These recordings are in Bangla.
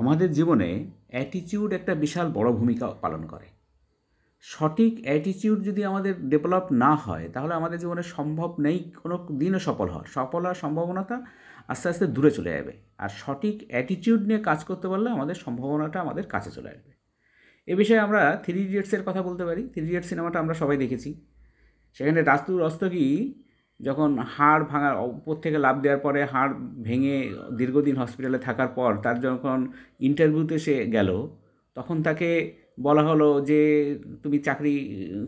আমাদের জীবনে অ্যাটিটিউড একটা বিশাল বড় ভূমিকা পালন করে। সঠিক অ্যাটিটিউড যদি আমাদের ডেভেলপ না হয় তাহলে আমাদের জীবনে সম্ভব নেই কোনো দিনও সফল হওয়ার। সফল হওয়ার সম্ভাবনাটা আস্তে আস্তে দূরে চলে যাবে। আর সঠিক অ্যাটিটিউড নিয়ে কাজ করতে পারলে আমাদের সম্ভাবনাটা আমাদের কাছে চলে আসবে। এ বিষয়ে আমরা থ্রি ইডিয়টসের কথা বলতে পারি। থ্রি ইডিয়টস সিনেমাটা আমরা সবাই দেখেছি। সেখানে রাস্তু রস্তগি যখন হাড় ভাঙা উপর থেকে লাফ দেওয়ার পরে হাড় ভেঙে দীর্ঘদিন হসপিটালে থাকার পর তার যখন ইন্টারভিউতে সে গেল, তখন তাকে বলা হলো যে তুমি চাকরি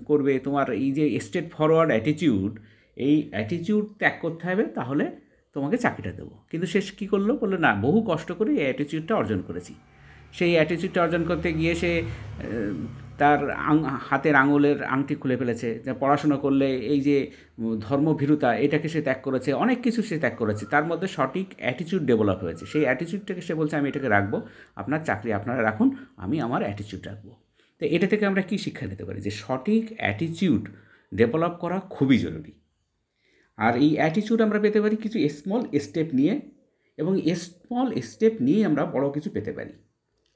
করবে, তোমার এই যে স্ট্রেট ফরওয়ার্ড অ্যাটিটিউড, এই অ্যাটিটিউড ত্যাগ করতে হবে, তাহলে তোমাকে চাকরিটা দেবো। কিন্তু সে কী করলো, বললো না, বহু কষ্ট করে এই অ্যাটিটিউডটা অর্জন করেছি। সেই অ্যাটিটিউডটা অর্জন করতে গিয়ে সে তার হাতের আঙুলের আংটি খুলে ফেলেছে। যে পড়াশুনো করলে এই যে ধর্মভীরুতা, এটাকে সে ত্যাগ করেছে, অনেক কিছু সে ত্যাগ করেছে। তার মধ্যে সঠিক অ্যাটিটিউড ডেভেলপ হয়েছে। সেই অ্যাটিটিউডটাকে সে বলছে আমি এটাকে রাখবো, আপনার চাকরি আপনারা রাখুন, আমি আমার অ্যাটিটিউড রাখবো। তো এটা থেকে আমরা কী শিক্ষা নিতে পারি? যে সঠিক অ্যাটিটিউড ডেভেলপ করা খুবই জরুরি। আর এই অ্যাটিটিউড আমরা পেতে পারি কিছু স্মল স্টেপ নিয়ে, এবং স্মল স্টেপ নিয়েই আমরা বড় কিছু পেতে পারি।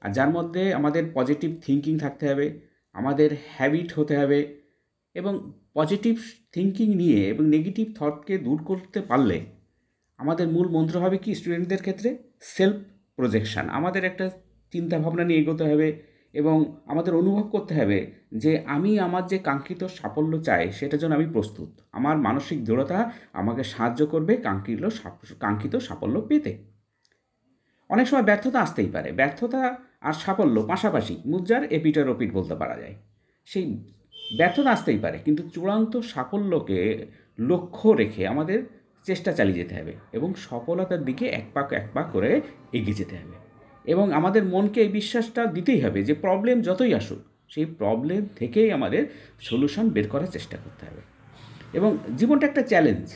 আর যার মধ্যে আমাদের পজিটিভ থিঙ্কিং থাকতে হবে, আমাদের হ্যাবিট হতে হবে, এবং পজিটিভ থিঙ্কিং নিয়ে এবং নেগেটিভ থটকে দূর করতে পারলে আমাদের মূল মন্ত্র হবে কি স্টুডেন্টদের ক্ষেত্রে? Self projection. আমাদের একটা চিন্তা ভাবনা নিয়ে এগোতে হবে এবং আমাদের অনুভব করতে হবে যে আমি আমার যে কাঙ্ক্ষিত সাফল্য চাই সেটার জন্য আমি প্রস্তুত। আমার মানসিক দৃঢ়তা আমাকে সাহায্য করবে কাঙ্ক্ষিত সাফল্য পেতে। অনেক সময় ব্যর্থতা আসতেই পারে। ব্যর্থতা আর সাফল্য পাশাপাশি মুদ্রার এপিটার ওপিট বলতে পারা যায়। সেই ব্যর্থতা আসতেই পারে, কিন্তু চূড়ান্ত সাফল্যকে লক্ষ্য রেখে আমাদের চেষ্টা চালিয়ে যেতে হবে এবং সফলতার দিকে এক পা করে এগিয়ে যেতে হবে। এবং আমাদের মনকে এই বিশ্বাসটা দিতেই হবে যে প্রবলেম যতই আসুক, সেই প্রবলেম থেকেই আমাদের সলিউশন বের করার চেষ্টা করতে হবে। এবং জীবনটা একটা চ্যালেঞ্জ,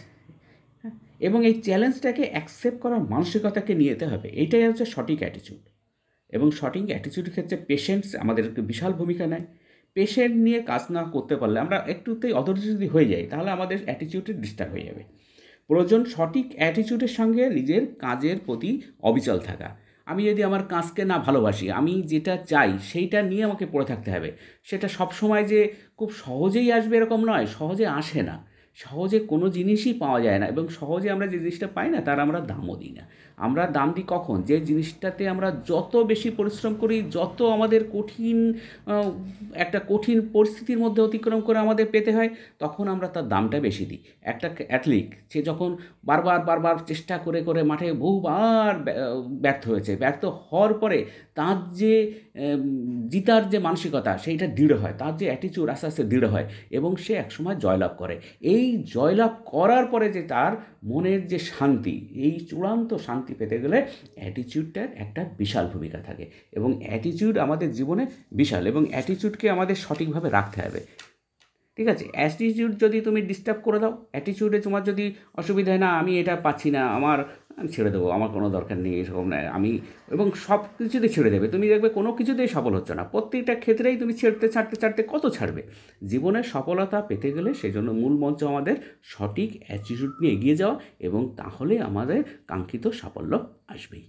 এবং এই চ্যালেঞ্জটাকে অ্যাকসেপ্ট করার মানসিকতাকে নিয়ে যেতে হবে। এইটাই হচ্ছে সঠিক অ্যাটিটিউড। এবং সঠিক অ্যাটিটিউডের ক্ষেত্রে পেশেন্টস আমাদের একটু বিশাল ভূমিকা নেয়। পেশেন্ট নিয়ে কাজ না করতে পারলে, আমরা একটুতেই অধৈর্য যদি হয়ে যাই, তাহলে আমাদের অ্যাটিটিউডে ডিস্টার্ব হয়ে যাবে। প্রয়োজন সঠিক অ্যাটিটিউডের সঙ্গে নিজের কাজের প্রতি অবিচল থাকা। আমি যদি আমার কাজকে না ভালোবাসি, আমি যেটা চাই সেইটা নিয়ে আমাকে পড়ে থাকতে হবে। সেটা সবসময় যে খুব সহজেই আসবে এরকম নয়, সহজে আসে না। সহজে কোনো জিনিসই পাওয়া যায় না, এবং সহজে আমরা যে জিনিসটা পাই না তার আমরা দামও দিই না। আমরা দাম দিই কখন? যে জিনিসটাতে আমরা যত বেশি পরিশ্রম করি, যত আমাদের একটা কঠিন পরিস্থিতির মধ্যে অতিক্রম করে আমাদের পেতে হয়, তখন আমরা তার দামটা বেশি দিই। একটা অ্যাথলিট সে যখন বারবার চেষ্টা করে করে মাঠে বহুবার ব্যর্থ হয়েছে, ব্যর্থ হওয়ার পরে তার যে জিতার যে মানসিকতা সেইটা দৃঢ় হয়, তার যে অ্যাটিটিউড আস্তে আস্তে দৃঢ় হয় এবং সে একসময় জয়লাভ করে। এই জয়লাভ করার পরে যে তার মনের যে শান্তি, এই চূড়ান্ত শান্তি পেতে গেলে অ্যাটিটিউডটার একটা বিশাল ভূমিকা থাকে। এবং অ্যাটিটিউড আমাদের জীবনে বিশাল, এবং অ্যাটিটিউডকে আমাদের সঠিকভাবে রাখতে হবে। ঠিক আছে? অ্যাটিটিউড যদি তুমি ডিস্টার্ব করে দাও, অ্যাটিটিউডে তোমার যদি অসুবিধা হয়, না আমি এটা পাচ্ছি না, আমি ছেড়ে দেবো, আমার কোনো দরকার নেই, এরকম নয় আমি, এবং সব কিছুতে ছেড়ে দেবে, তুমি দেখবে কোনো কিছুতেই সফল হচ্ছে না। প্রত্যেকটা ক্ষেত্রেই তুমি ছাড়তে কত ছাড়বে? জীবনে সফলতা পেতে গেলে সেজন্য মূল মন্ত্র আমাদের সঠিক অ্যাটিটিউড নিয়ে এগিয়ে যাওয়া, এবং তাহলে আমাদের কাঙ্ক্ষিত সাফল্য আসবেই।